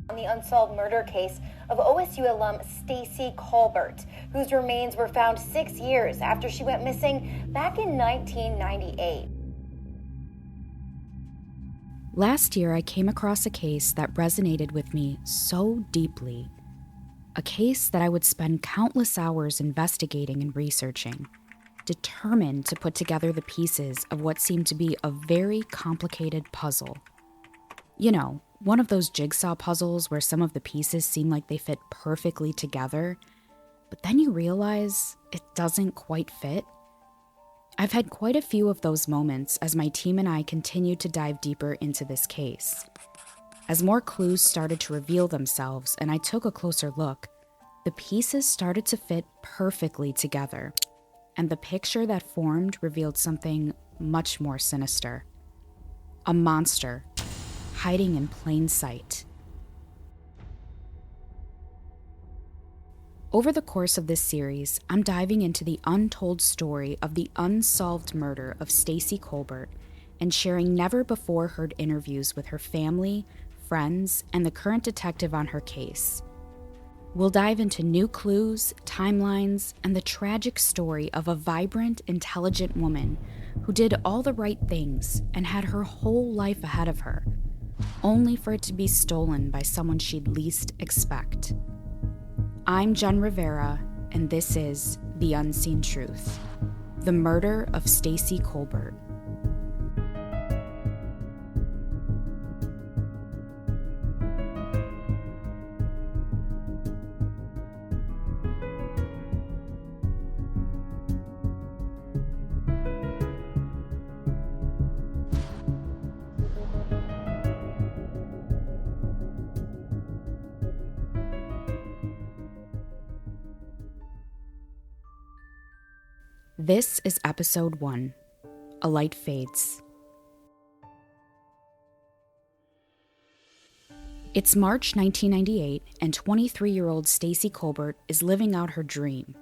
On the unsolved murder case of OSU alum Stacey Colbert, whose remains were found 6 years after she went missing back in 1998. Last year, I came across a case that resonated with me so deeply. A case that I would spend countless hours investigating and researching, determined to put together the pieces of what seemed to be a very complicated puzzle. You know, one of those jigsaw puzzles where some of the pieces seem like they fit perfectly together, but then you realize it doesn't quite fit. I've had quite a few of those moments as my team and I continued to dive deeper into this case. As more clues started to reveal themselves and I took a closer look, the pieces started to fit perfectly together, and the picture that formed revealed something much more sinister. A monster hiding in plain sight. Over the course of this series, I'm diving into the untold story of the unsolved murder of Stacey Colbert and sharing never-before-heard interviews with her family, friends, and the current detective on her case. We'll dive into new clues, timelines, and the tragic story of a vibrant, intelligent woman who did all the right things and had her whole life ahead of her, only for it to be stolen by someone she'd least expect. I'm Jen Rivera, and this is The Unseen Truth, the murder of Stacey Colbert. This is episode 1, A Light Fades. It's March 1998, and 23-year-old Stacey Colbert is living out her dream.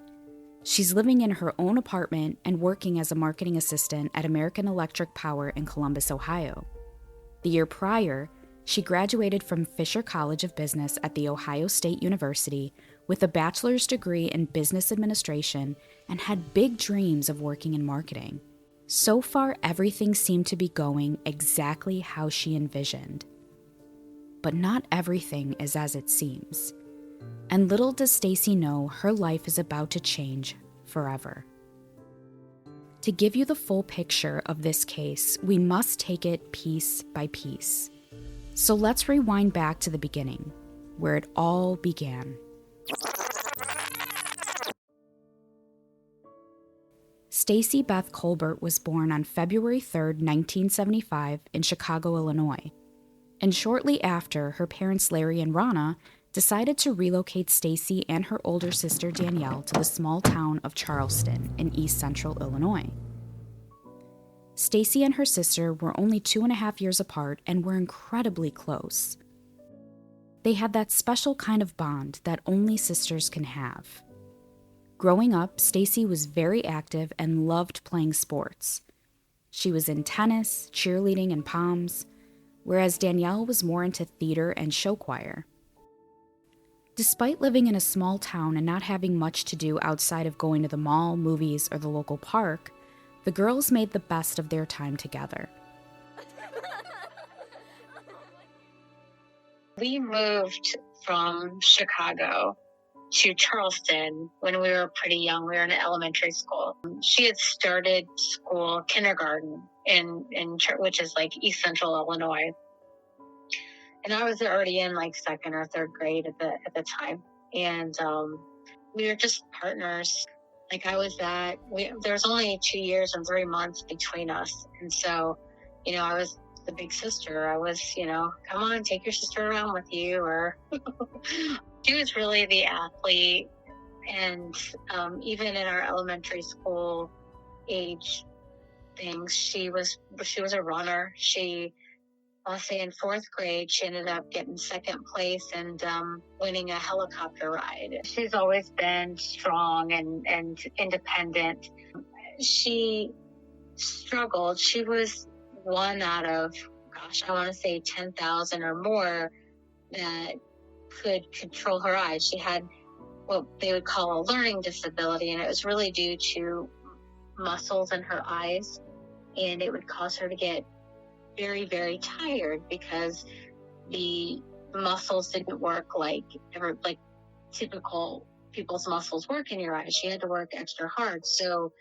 She's living in her own apartment and working as a marketing assistant at American Electric Power in Columbus, Ohio. The year prior, she graduated from Fisher College of Business at The Ohio State University with a bachelor's degree in business administration and had big dreams of working in marketing. So far, everything seemed to be going exactly how she envisioned. But not everything is as it seems. And little does Stacey know her life is about to change forever. To give you the full picture of this case, we must take it piece by piece. So let's rewind back to the beginning, where it all began. Stacey Beth Colbert was born on February 3, 1975, in Chicago, Illinois. And shortly after, her parents Larry and Rana decided to relocate Stacey and her older sister Danielle to the small town of Charleston in east central Illinois. Stacey and her sister were only 2.5 years apart and were incredibly close. They had that special kind of bond that only sisters can have. Growing up, Stacey was very active and loved playing sports. She was in tennis, cheerleading, and poms, whereas Danielle was more into theater and show choir. Despite living in a small town and not having much to do outside of going to the mall, movies, or the local park, the girls made the best of their time together. We moved from Chicago to Charleston when we were pretty young. We were in elementary school. She had started school, kindergarten, which is like East Central Illinois. And I was already in like second or third grade at the time. And we were just partners. Like there was only 2 years and 3 months between us. And so, I was the big sister. I was, come on, take your sister around with you. Or she was really the athlete. And even in our elementary school age things, she was a runner. I'll say in 4th grade, she ended up getting 2nd place and winning a helicopter ride. She's always been strong and independent. She struggled. She was one out of, I want to say 10,000 or more that could control her eyes. She had what they would call a learning disability, and it was really due to muscles in her eyes, and it would cause her to get very, very tired because the muscles didn't work like typical people's muscles work in your eyes. She had to work extra hard. So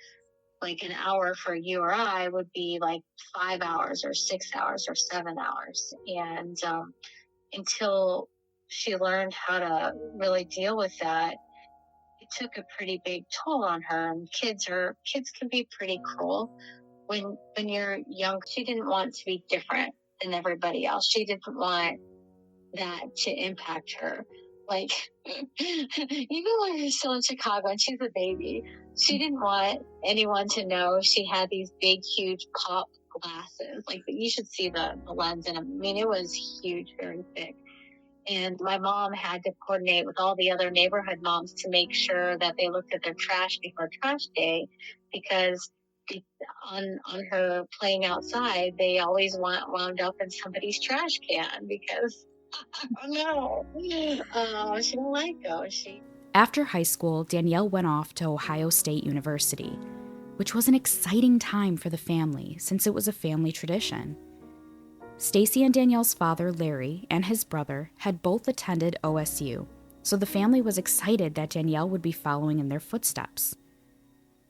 like an hour for you or I would be like 5 hours or 6 hours or 7 hours. And until she learned how to really deal with that, it took a pretty big toll on her. And kids can be pretty cruel when you're young. She didn't want to be different than everybody else. She didn't want that to impact her. Like, even when you're still in Chicago and she's a baby, she didn't want anyone to know she had these big, huge pop glasses. Like, you should see the lens in them. I mean, it was huge, very thick. And my mom had to coordinate with all the other neighborhood moms to make sure that they looked at their trash before trash day, because on her playing outside, they always wound up in somebody's trash can because, oh no, she didn't like those. After high school, Danielle went off to Ohio State University, which was an exciting time for the family since it was a family tradition. Stacey and Danielle's father, Larry, and his brother had both attended OSU, so the family was excited that Danielle would be following in their footsteps.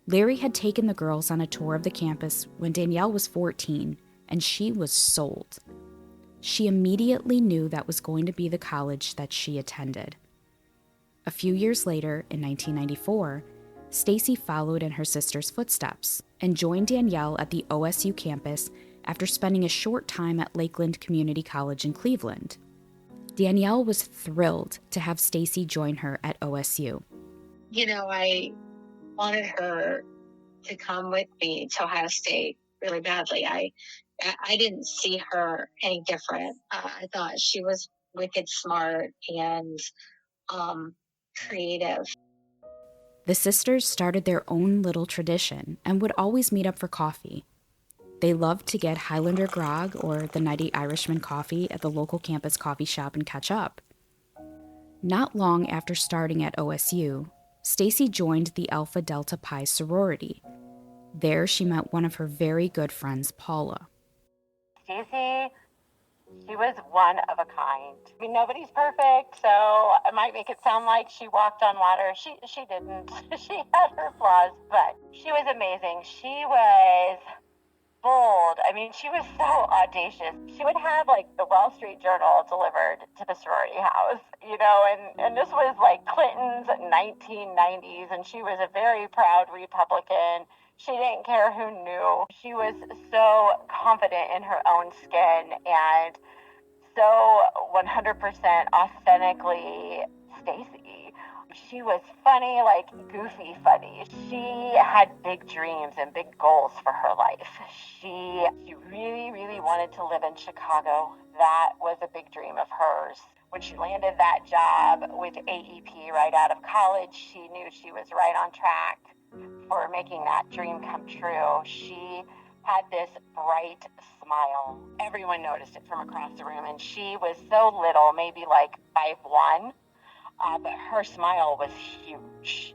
Larry had taken the girls on a tour of the campus when Danielle was 14, and she was sold. She immediately knew that was going to be the college that she attended. A few years later, in 1994, Stacey followed in her sister's footsteps and joined Danielle at the OSU campus after spending a short time at Lakeland Community College in Cleveland. Danielle was thrilled to have Stacey join her at OSU. You know, I wanted her to come with me to Ohio State really badly. I didn't see her any different. I thought she was wicked smart and creative. The sisters started their own little tradition and would always meet up for coffee. They loved to get Highlander grog or the Nighty Irishman coffee at the local campus coffee shop and catch up. Not long after starting at OSU, Stacey joined the Alpha Delta Pi sorority. There she met one of her very good friends, Paula. Stacey, she was one of a kind. I mean, nobody's perfect, so I might make it sound like she walked on water. She didn't. She had her flaws, but she was amazing. She was bold. I mean, she was so audacious. She would have like the Wall Street Journal delivered to the sorority house, you know, and this was like Clinton's 1990s, and she was a very proud Republican. She didn't care who knew. She was so confident in her own skin and so 100% authentically Stacey. She was funny, like goofy funny. She had big dreams and big goals for her life. She really, really wanted to live in Chicago. That was a big dream of hers. When she landed that job with AEP right out of college, she knew she was right on track for making that dream come true. She had this bright smile. Everyone noticed it from across the room, and she was so little, maybe like 5'1", but her smile was huge.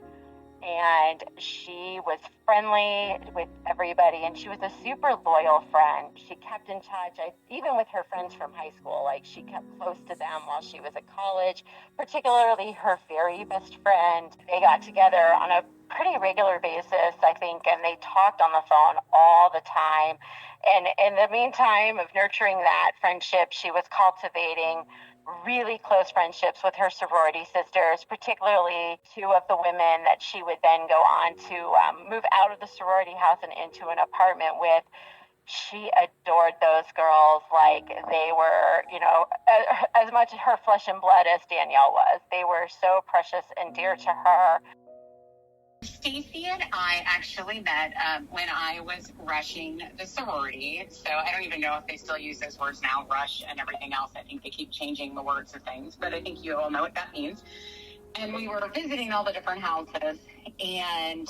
And she was friendly with everybody, and she was a super loyal friend. She kept in touch, even with her friends from high school. Like, she kept close to them while she was at college, particularly her very best friend. They got together on a pretty regular basis, I think, and they talked on the phone all the time. And in the meantime of nurturing that friendship, she was cultivating really close friendships with her sorority sisters, particularly two of the women that she would then go on to move out of the sorority house and into an apartment with. She adored those girls like they were, you know, as much her flesh and blood as Danielle was. They were so precious and dear to her. Stacey and I actually met when I was rushing the sorority. So I don't even know if they still use those words now, rush and everything else. I think they keep changing the words of things, but I think you all know what that means. And we were visiting all the different houses, and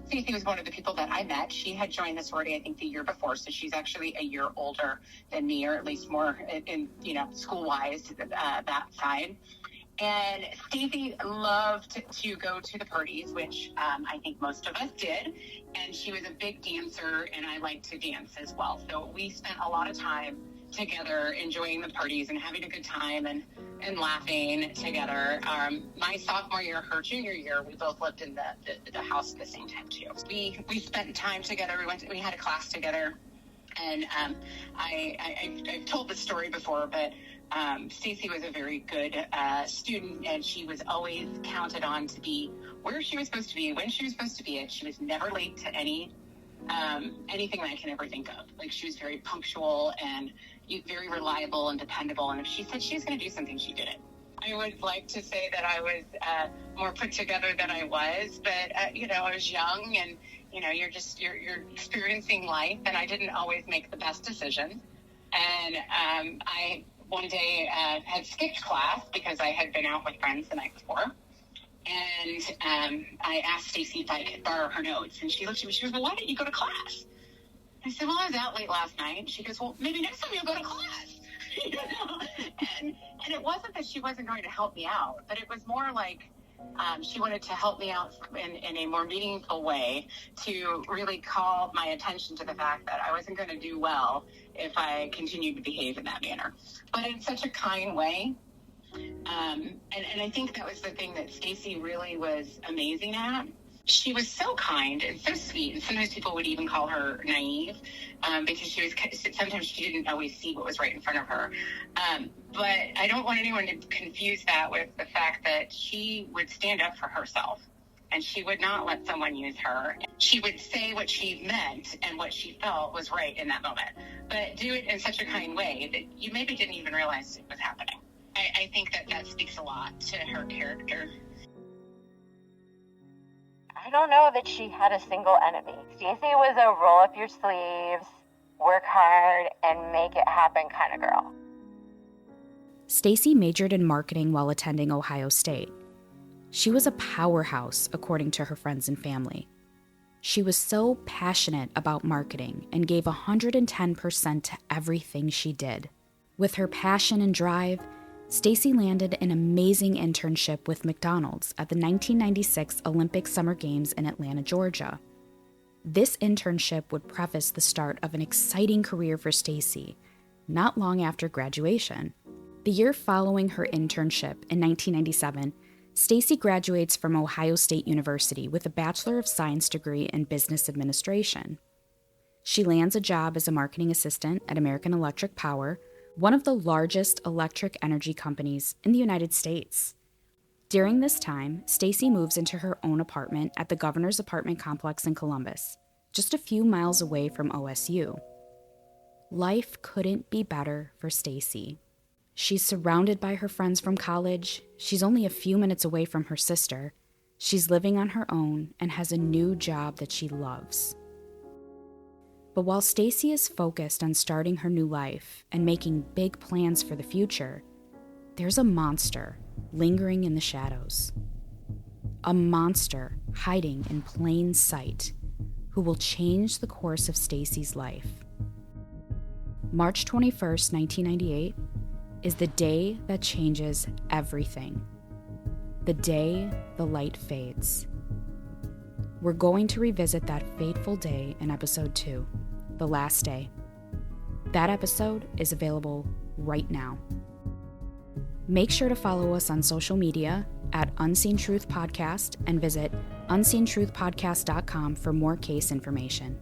Stacey was one of the people that I met. She had joined the sorority, I think, the year before, so she's actually a year older than me, or at least more in school-wise, that side. And Stacey loved to go to the parties, which I think most of us did. And she was a big dancer, and I liked to dance as well. So we spent a lot of time together enjoying the parties and having a good time and laughing together. My sophomore year, her junior year, we both lived in the house at the same time too. We spent time together. We had a class together, and I've told this story before, but Stacey was a very good student, and she was always counted on to be where she was supposed to be, when she was supposed to be it. She was never late to anything that I can ever think of. Like, she was very punctual and very reliable and dependable. And if she said she was going to do something, she did it. I would like to say that I was more put together than I was, but I was young, and you're experiencing life, and I didn't always make the best decisions. And I one day had skipped class because I had been out with friends the night before. And I asked Stacey if I could borrow her notes. And she looked at me, she goes, "Well, why didn't you go to class?" I said, "Well, I was out late last night." And she goes, "Well, maybe next time you'll go to class." And it wasn't that she wasn't going to help me out, but it was more like she wanted to help me out in a more meaningful way, to really call my attention to the fact that I wasn't going to do well if I continued to behave in that manner. But in such a kind way. And I think that was the thing that Stacey really was amazing at. She was so kind and so sweet, and sometimes people would even call her naive, because sometimes she didn't always see what was right in front of her. But I don't want anyone to confuse that with the fact that she would stand up for herself, and she would not let someone use her. She would say what she meant and what she felt was right in that moment, but do it in such a kind way that you maybe didn't even realize it was happening. I think that speaks a lot to her character. I don't know that she had a single enemy. Stacey was a roll up your sleeves, work hard, and make it happen kind of girl. Stacey majored in marketing while attending Ohio State. She was a powerhouse, according to her friends and family. She was so passionate about marketing and gave 110% to everything she did. With her passion and drive, Stacey landed an amazing internship with McDonald's at the 1996 Olympic Summer Games in Atlanta, Georgia. This internship would preface the start of an exciting career for Stacey, not long after graduation. The year following her internship, in 1997, Stacey graduates from Ohio State University with a Bachelor of Science degree in Business Administration. She lands a job as a marketing assistant at American Electric Power, one of the largest electric energy companies in the United States. During this time, Stacey moves into her own apartment at the Governor's Apartment Complex in Columbus, just a few miles away from OSU. Life couldn't be better for Stacey. She's surrounded by her friends from college, she's only a few minutes away from her sister, she's living on her own, and has a new job that she loves. But while Stacey is focused on starting her new life and making big plans for the future, there's a monster lingering in the shadows. A monster hiding in plain sight who will change the course of Stacey's life. March 21st, 1998, is the day that changes everything. The day the light fades. We're going to revisit that fateful day in episode 2, The Last Day. That episode is available right now. Make sure to follow us on social media at Unseen Truth Podcast and visit unseentruthpodcast.com for more case information.